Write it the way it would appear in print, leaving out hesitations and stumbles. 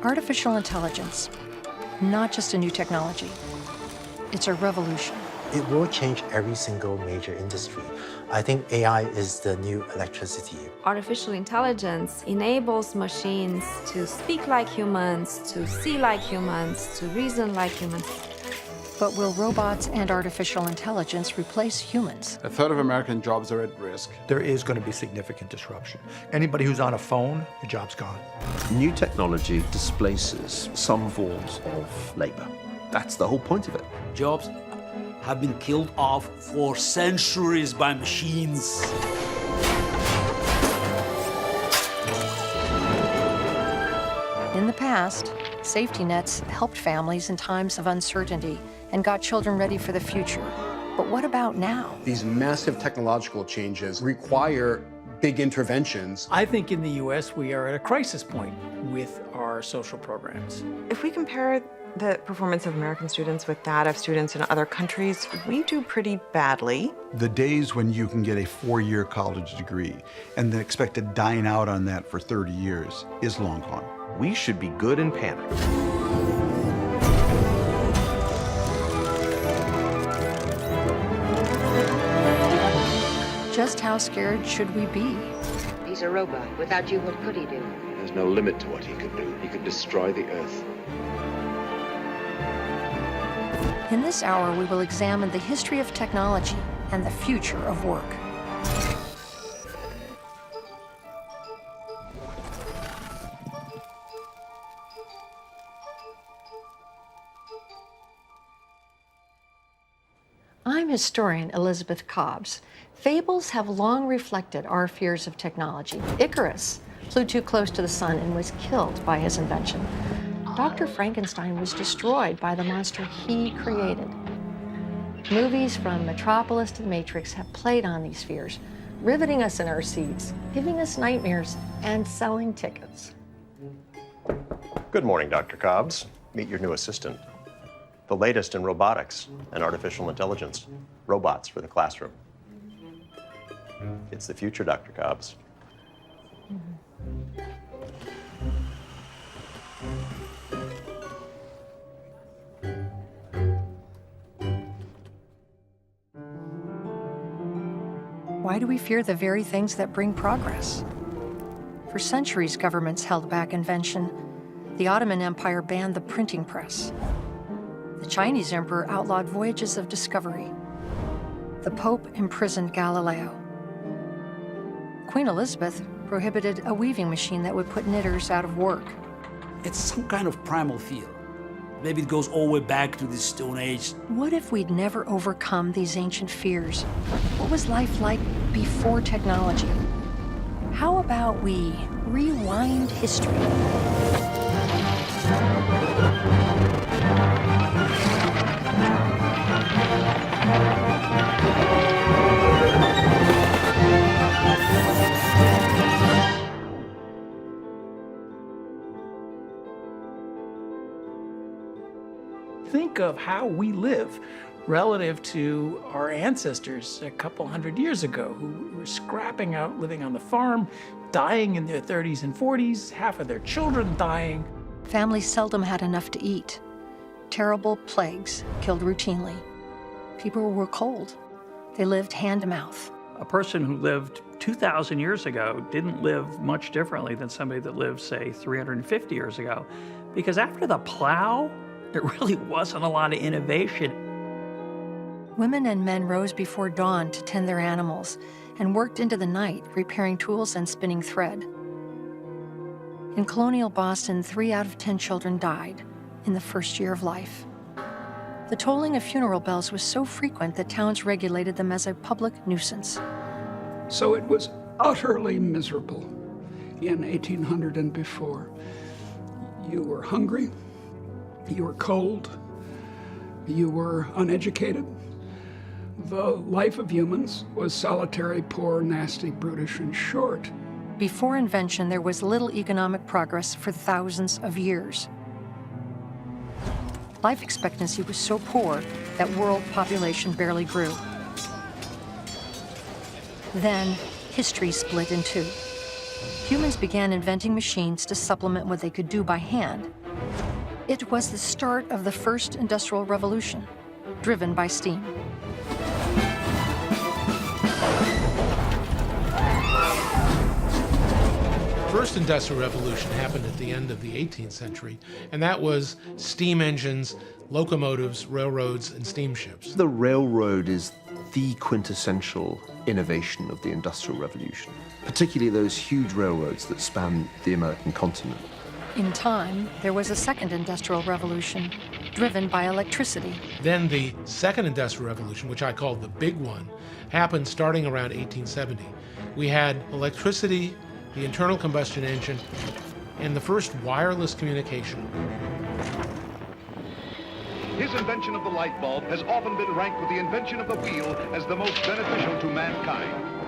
Artificial intelligence, not just a new technology. It's a revolution. It will change every single major industry. I think AI is the new electricity. Artificial intelligence enables machines to speak like humans, to see like humans, to reason like humans. But will robots and artificial intelligence replace humans? A third of American jobs are at risk. There is going to be significant disruption. Anybody who's on a phone, your job's gone. New technology displaces some forms of labor. That's the whole point of it. Jobs have been killed off for centuries by machines. In the past, safety nets helped families in times of uncertainty and got children ready for the future. But what about now? These massive technological changes require big interventions. I think in the U.S. we are at a crisis point with our social programs. If we compare the performance of American students with that of students in other countries, we do pretty badly. The days when you can get a 4-year college degree and then expect to dine out on that for 30 years is long gone. We should be good in panic. Just how scared should we be? He's a robot. Without you, what could he do? There's no limit to what he could do. He could destroy the Earth. In this hour, we will examine the history of technology and the future of work. I'm historian Elizabeth Cobbs. Fables have long reflected our fears of technology. Icarus flew too close to the sun and was killed by his invention. Dr. Frankenstein was destroyed by the monster he created. Movies from Metropolis to The Matrix have played on these fears, riveting us in our seats, giving us nightmares, and selling tickets. Good morning, Dr. Cobbs. Meet your new assistant. The latest in robotics and artificial intelligence. Robots for the classroom. It's the future, Dr. Cobbs. Why do we fear the very things that bring progress? For centuries, governments held back invention. The Ottoman Empire banned the printing press. The Chinese emperor outlawed voyages of discovery. The Pope imprisoned Galileo. Queen Elizabeth prohibited a weaving machine that would put knitters out of work. It's some kind of primal fear. Maybe it goes all the way back to the Stone Age. What if we'd never overcome these ancient fears? What was life like before technology? How about we rewind history? Think of how we live relative to our ancestors a couple hundred years ago who were scrapping out, living on the farm, dying in their 30s and 40s, half of their children dying. Families seldom had enough to eat. Terrible plagues killed routinely. People were cold. They lived hand to mouth. A person who lived 2,000 years ago didn't live much differently than somebody that lived, say, 350 years ago. Because after the plow, there really wasn't a lot of innovation. Women and men rose before dawn to tend their animals and worked into the night, repairing tools and spinning thread. In colonial Boston, 3 out of 10 children died in the first year of life. The tolling of funeral bells was so frequent that towns regulated them as a public nuisance. So it was utterly miserable in 1800 and before. You were hungry, you were cold, you were uneducated. The life of humans was solitary, poor, nasty, brutish, and short. Before invention, there was little economic progress for thousands of years. Life expectancy was so poor that world population barely grew. Then, history split in two. Humans began inventing machines to supplement what they could do by hand, It was the start of the first industrial revolution, driven by steam. First industrial revolution happened at the end of the 18th century, and that was steam engines, locomotives, railroads, and steamships. The railroad is the quintessential innovation of the Industrial Revolution, particularly those huge railroads that span the American continent. In time, there was a second industrial revolution, driven by electricity. Then the second industrial revolution, which I call the big one, happened starting around 1870. We had electricity, the internal combustion engine, and the first wireless communication. His invention of the light bulb has often been ranked with the invention of the wheel as the most beneficial to mankind.